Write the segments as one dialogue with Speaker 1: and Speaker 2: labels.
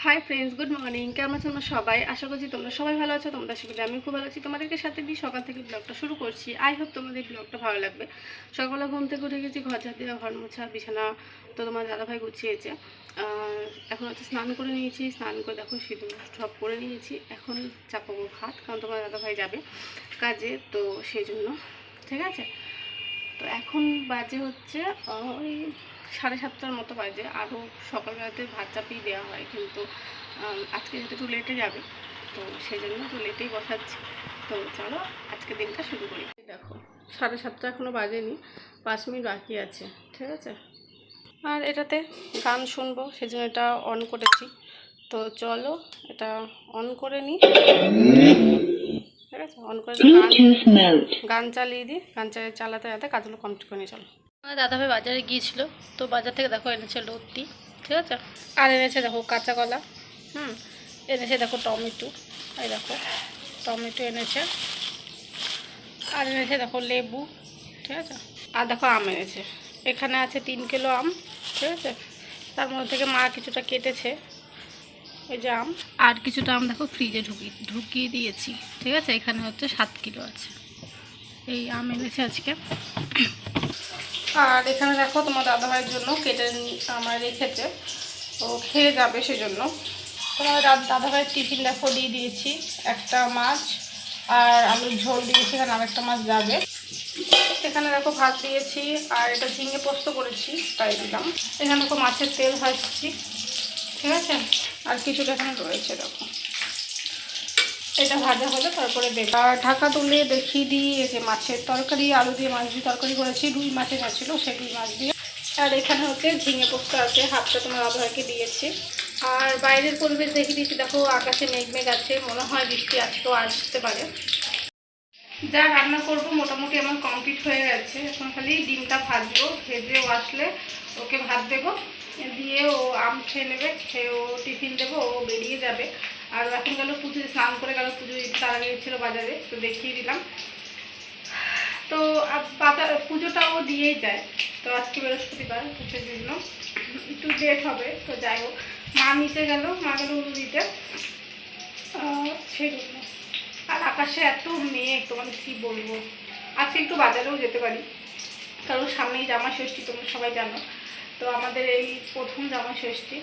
Speaker 1: Hi friends, good morning. কেমন আছো তোমরা সবাই? আশা করছি তোমরা সবাই ভালো আছো। তোমরা সেগুলো আমি খুব ভালো আছি। তোমাদেরকে সাথে দিয়ে সকাল থেকে ব্লগটা শুরু করছি। আই হোপ তোমাদের ব্লগটা ভালো লাগবে। সকালে ঘুম থেকে উঠে গেছি, ঘর ঝাড় দেওয়া, ঘর মোছা, বিছানা তো তোমার দাদাভাই গুছিয়েছে। এখন হচ্ছে স্নান করে নিয়েছি। স্নান করে দেখো সিঁদুর সব করে নিয়েছি। এখন চাপাবো ভাত, কারণ তোমার দাদাভাই যাবে কাজে, তো সেই জন্য। ঠিক আছে, তো এখন বাজে হচ্ছে ওই 7:30টার মতো বাজে। আরও সকালবেলাতে ভাত চাপিয়ে দেওয়া হয়, কিন্তু আজকে যেহেতু একটু লেটে যাবে, তো সেই জন্য একটু লেটেই বসাচ্ছি। তো চলো আজকে দিনটা শুরু করি। দেখো 7:30 এখনও বাজেনি, 5 মিনিট বাকি আছে। ঠিক আছে, আর এটাতে গান শুনবো, সেই জন্য এটা অন করেছি। তো চলো এটা অন করে নিই। ঠিক আছে, অন করে গান চালিয়ে দিই। গান চালাতে চালাতে কাজগুলো কমপ্লিট করে নিয়ে চলো। আমার দাদাভাই বাজারে গিয়েছিল, তো বাজার থেকে দেখো এনেছে লতি। ঠিক আছে, আর এনেছে দেখো কাঁচা কলা, এনেছে দেখো টমেটো, এই দেখো টমেটো এনেছে, আর এনেছে দেখো লেবু। ঠিক আছে, আর দেখো আম এনেছে। এখানে আছে 3 কিলো আম। ঠিক আছে, তার মধ্যে থেকে মা কিছুটা কেটেছে, এই যে আম, আর কিছুটা আম দেখো ফ্রিজে ঢুকিয়ে দিয়েছি। ঠিক আছে, এখানে হচ্ছে 7 কিলো আছে এই আম এনেছে আজকে। আর এখানে দেখো তোমার দাদাভাইয়ের জন্য কেটে আমার রেখেছে, ও খেয়ে যাবে সেজন্য। তোমার দাদাভাইয়ের টিফিন দেখো দিয়ে দিয়েছি, একটা মাছ আর আলুর ঝোল দিয়েছি, এখানে আরেকটা মাছ যাবে। এখানে দেখো ভাত দিয়েছি, আর এটা ঝিঙে পোস্ত করেছি তাই দিলাম। এখানে দেখো মাছের তেল ভাজছি। ঠিক আছে, আর কিছুটা এখানে রয়েছে দেখো, এটা ভাজা হলে তারপরে দেব। আর ঢাকা তুলে দেখিয়ে দিই, এই যে মাছের তরকারি, আলু দিয়ে মাছ দিয়ে তরকারি করেছি, রুই মাছের ছিল সেই রুই মাছ দিয়ে। আর এখানে হচ্ছে ঝিঙে পোস্ত আছে, হাফটা তোমার দাদাভাইকে দিয়েছি। আর বাইরের পরিবেশ দেখিয়ে দিয়েছি, দেখো আকাশে মেঘ আছে, মনে হয় বৃষ্টি আজকেও আসতে পারে। যা রান্না করবো মোটামুটি আমার কমপ্লিট হয়ে গেছে। এখন খালি ডিমটা ভাজবো, ভেজে ও আসলে ওকে ভাত দেবো, দিয়ে ও আম খেয়ে নেবে, খেয়ে ও টিফিন দেবো, ও বেরিয়ে যাবে। আর এখন গেল পুজো, স্নান করে গেল পুজো দিতে, তার আগে গেছিলো বাজারে, তো দেখিয়ে দিলাম। তো বাজার পুজোটাও দিয়েই যায়, তো আজকে বৃহস্পতিবার, তো সেই জন্য একটু লেট হবে। তো যাই হোক, মা নিচে গেল, মা গেল উলু দিতে, সেই জন্য। আর আকাশে এত মেঘ, তোমাকে কী বলবো। আজকে একটু বাজারেও যেতে পারি, কারণ সামনেই জামা ষষ্ঠী, তোমরা সবাই জানো। তো আমাদের এই প্রথম জামা ষষ্ঠী,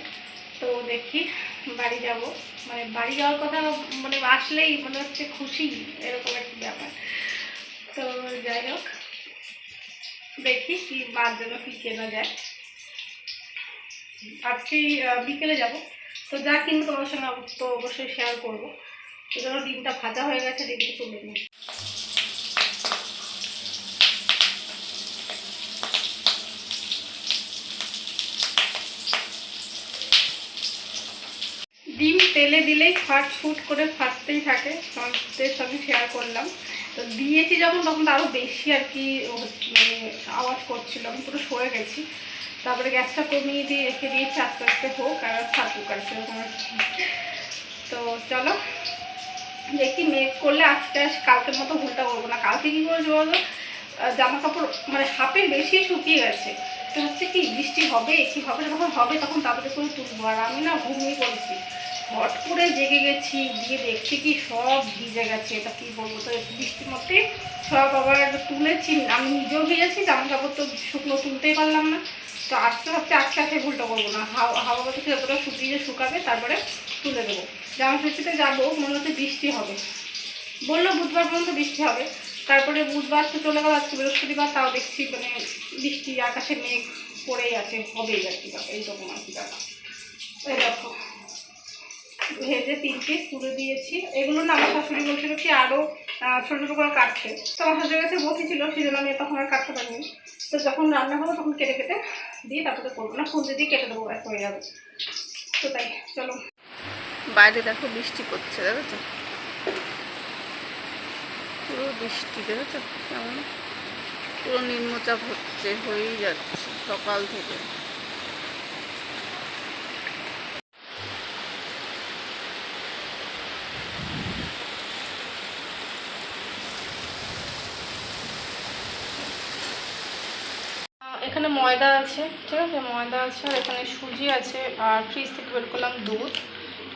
Speaker 1: তো দেখি বাড়ি যাব। মানে বাড়ি যাওয়ার কথা মানে আসলেই মনে হচ্ছে খুশি, এরকম একটা ব্যাপার। তো যাই হোক, দেখি কি মার জন্য কি কেনা যায়। আজকেই বিকেলে যাব, তো যা কিনবো তোমার সঙ্গে তো অবশ্যই শেয়ার করবো। এই জন্য ডিমটা ভাজা হয়ে গেছে, ডিমটা তুলে নিই। ডিম তেলে দিলেই ফুট করে ফাটতেই থাকে, তোমাদের সঙ্গে শেয়ার করলাম। তো দিয়েছি যখন, তখন আরও বেশি আর কি মানে আওয়াজ করছিল, আমি পুরো সরে গেছি। তারপরে গ্যাসটা কমিয়ে দিয়ে রেখে দিয়েছি, আস্তে আস্তে হোক, আর থাকুক আর সেরকম। তো চলো দেখি, মেঘ করলে আজকে কালকের মতো ভুলটা করবো না। কালকে কী করেছি বলো, জামা কাপড় মানে হাফের বেশি শুকিয়ে গেছে। তো হচ্ছে কি বৃষ্টি হবে কি হবে না, যখন হবে তখন তাড়াতাড়ি করে তুলবো। আর আমি না ঘুমিয়ে পড়েছি, হট করে জেগে গেছি, দিয়ে দেখছি কি সব ভিজে গেছে। এটা কী বলবো, তো বৃষ্টির মধ্যে সব আবার তুলেছি, আমি নিজেও ভিজেছি, জামা কাপড় তো শুকনো তুলতেই পারলাম না। তো আজকে হচ্ছে আজকে ভুলটা করবো না, হাওয়া বাতাসে যতটা শুকাবে তারপরে তুলে দেবো। জামা ষষ্ঠীতে যাবো, মনে হচ্ছে বৃষ্টি হবে, বললো বুধবার পর্যন্ত বৃষ্টি হবে। তারপরে বুধবার তো চলে গেল, আজকে বৃহস্পতিবার, তাও দেখছি মানে বৃষ্টি, আকাশে মেঘ পড়েই আছে, হবেই আর কি ব্যাপার, এইরকম আর কি ব্যাপার। এই দেখো ভেজে 3 পিস তুলে দিয়েছি। এগুলো না আমার শাশুড়ি বলছিল কি আরও ছোটো ছোটো করে কাটছে, তো আমার শাশুড়ির কাছে বসেছিল, সেই জন্য আমি তখন আর কাটতে পারিনি। তো যখন রান্না হবো তখন কেটে কেটে দিয়ে তারপরে করবো, না খুঁজে দিয়ে কেটে দেবো, এক হয়ে যাবে। তো তাই চলো, বাইরে দেখো বৃষ্টি করছে, দেখেছো পুরো বৃষ্টি, দেখেছো কেমন পুরো নিম্নচাপ হচ্ছে, হয়েই যাচ্ছে সকাল থেকে। এখানে ময়দা আছে, ঠিক আছে, ময়দা আছে, আর এখানে সুজি আছে, আর ফ্রিজ থেকে বের করলাম দুধ।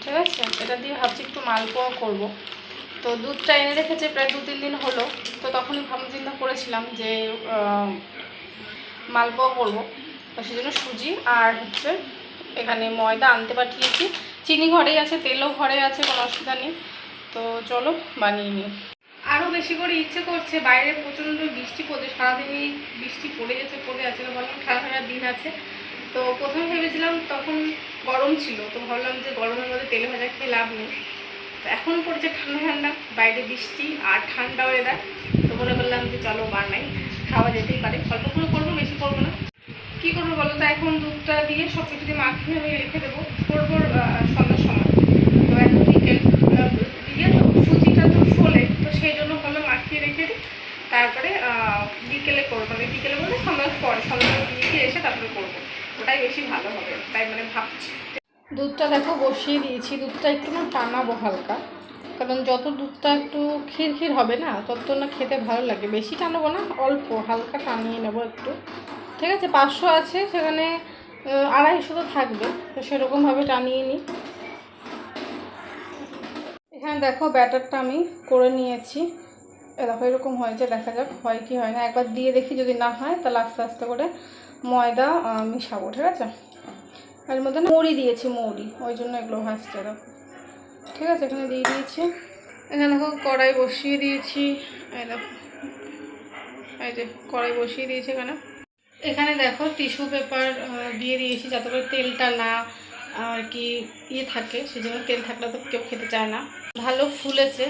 Speaker 1: ঠিক আছে। এটা দিয়ে ভাবছি একটু মালপোয়া করব। তো দুধটা এনে রেখেছে প্রায় 2-3 দিন হলো। তো তখনই ভাবনা চিন্তা করেছিলাম যে মালপোয়া করবো। তো সেই জন্য সুজি আর হচ্ছে এখানে ময়দা আনতে পাঠিয়েছি। চিনি ঘরেই আছে, তেলও ঘরে আছে, কোনো অসুবিধা নেই। তো চলো বানিয়ে নিই। আরও বেশি করে ইচ্ছে করছে, বাইরে প্রচণ্ড বৃষ্টি পড়ছে, সারাদিনই বৃষ্টি পড়ে আছে বললাম ঠান্ডা দিন আছে। তো প্রথমে ভেবেছিলাম তখন গরম ছিল, তো ভাবলাম যে গরমের মধ্যে তেলে ভাজা খেয়ে লাভ নেই। তো এখন পড়ছে ঠান্ডা ঠান্ডা, বাইরে বৃষ্টি আর ঠান্ডা ওয়েদার। তো মনে করলাম যে চলো বানাই, খাওয়া যেতেই পারে। অল্প করে করবো, বেশি করবো না। কী করবো বলো তো, এখন দুধটা দিয়ে সব কিছু দিয়ে মাখিয়ে আমি রেখে দেবো করবো সন্ধ্যার সময়। তো এখন বিকেল দিয়ে তো সুজিটা তো ফোলে, তো সেই জন্য ভালো মাখিয়ে রেখে দিই। তারপরে বিকেলে করবো, মানে বিকেলে বলতে সন্ধ্যার পরে, সন্ধ্যার দিকে এসে তারপরে করবো। ওটাই বেশি ভালো হবে, তাই মানে ভাবছি। দুধটা দেখো বসিয়ে দিয়েছি। দুধটা একটু না টানাবো হালকা, কারণ যত দুধটা একটু ক্ষীর ক্ষীর হবে না তত না খেতে ভালো লাগে। বেশি টানাবো না, অল্প হালকা টানিয়ে নেবো একটু। ঠিক আছে, 500 আছে, সেখানে 250 তো থাকবে, তো সেরকমভাবে টানিয়ে নিই। এখানে দেখো ব্যাটারটা আমি করে নিয়েছি। দেখো এরকম হয়েছে, দেখা যাক হয় কি হয় না। একবার দিয়ে দেখি, যদি না হয় তাহলে আস্তে আস্তে করে ময়দা মিশাবো। ঠিক আছে, এর মধ্যে না মৌরি দিয়েছি, মৌরি, ওই জন্য এগুলো ভাজতে দেখো। ঠিক আছে, এখানে দিয়ে দিয়েছি। এখানে দেখো কড়াই বসিয়ে দিয়েছি। এই দেখো, এই যে কড়াই বসিয়ে দিয়েছি। এখানে দেখো টিস্যু পেপার দিয়ে দিয়েছি, যাতে করে তেলটা না আর কি থাকে। সেজন্য তেল থাকলে তো কেউ খেতে চায় না। ভালো ফুলেছে,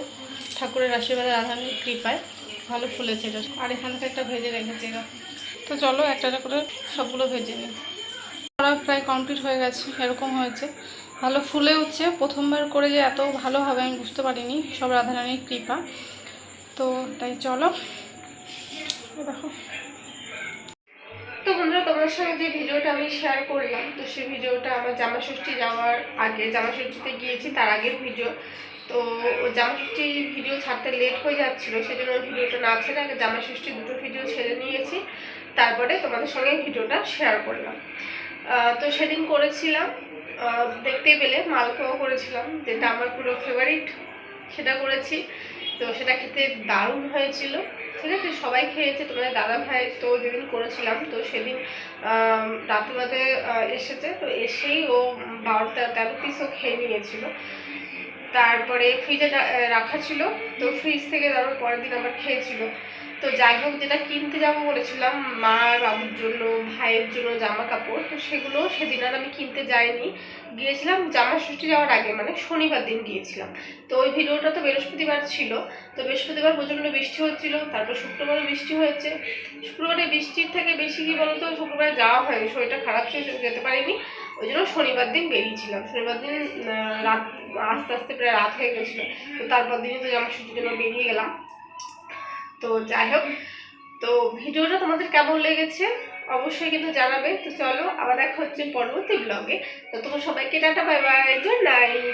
Speaker 1: ঠাকুরের আশীর্বাদে, রাধারানীর কৃপায় ভালো ফুলেছে এটা। আর এখানটা একটা ভেজে রেখেছি। তো চলো একটা করে সবগুলো ভেজে নিই। করা প্রায় কমপ্লিট হয়ে গেছে, এরকম হয়েছে, ভালো ফুলে উঠছে। প্রথমবার করে যে এত ভালো হবে আমি বুঝতে পারিনি, সব রাধারানীর কৃপা। তো তাই চলো দেখো। তো বন্ধুরা, তোমার সঙ্গে যে ভিডিওটা আমি শেয়ার করলাম, তো সেই ভিডিওটা আমার জামাষষ্ঠী যাওয়ার আগে, জামাষষ্ঠীতে গিয়েছি তার আগের ভিডিও। তো জামাষষ্ঠী ভিডিও ছাড়তে লেট হয়ে যাচ্ছিলো, সেজন্য ওই ভিডিওটা না ছেড়ে আগে জামাষষ্ঠী দুটো ভিডিও ছেড়ে নিয়েছি, তারপরে তোমাদের সঙ্গে ভিডিওটা শেয়ার করলাম। তো সেদিন করেছিলাম, দেখতেই পেলে, মালপোয়া করেছিলাম, যেটা আমার পুরো ফেভারিট, সেটা করেছি। তো সেটা খেতে দারুণ হয়েছিল। ঠিক আছে, সবাই খেয়েছে। তোমাদের দাদা ভাই তো যেদিন করেছিলাম, তো সেদিন রাত্রিবেলাতে এসেছে, তো এসেই ও 12-13 পিসও খেয়ে নিয়েছিল। তারপরে ফ্রিজে রাখা ছিল, তো ফ্রিজ থেকে তারপর পরের দিন আবার খেয়েছিল। তো যাই হোক, যেটা কিনতে যাবো বলেছিলাম মা আর বাবুর জন্য, ভাইয়ের জন্য জামা কাপড়, তো সেগুলো সেদিন আর আমি কিনতে যাইনি। গিয়েছিলাম জামাষষ্ঠী যাওয়ার আগে, মানে শনিবার দিন গিয়েছিলাম। তো ওই ভিডিওটা তো বৃহস্পতিবার ছিল, তো বৃহস্পতিবার প্রচণ্ড বৃষ্টি হচ্ছিল, তারপর শুক্রবারে বৃষ্টি হয়েছে। শুক্রবারে বৃষ্টির থেকে বেশি কি বলতো, শুক্রবারে যাওয়া হয়নি, শরীরটা খারাপ ছিল, যেতে পারিনি। ওই জন্য শনিবার দিন বেরিয়েছিলাম। শনিবার দিন রাত, আস্তে আস্তে প্রায় রাত হয়ে গেছিলো। তো তারপর দিনই তো জামাষষ্ঠীর জন্য বেরিয়ে গেলাম। তো যাই হোক, তো ভিডিওটা তোমাদের কেমন লেগেছে অবশ্যই কিন্তু জানাবে। তো চলো আবার দেখা হচ্ছে পরবর্তী ব্লগে। তো তোমার সবাইকে tata, bye bye, good night.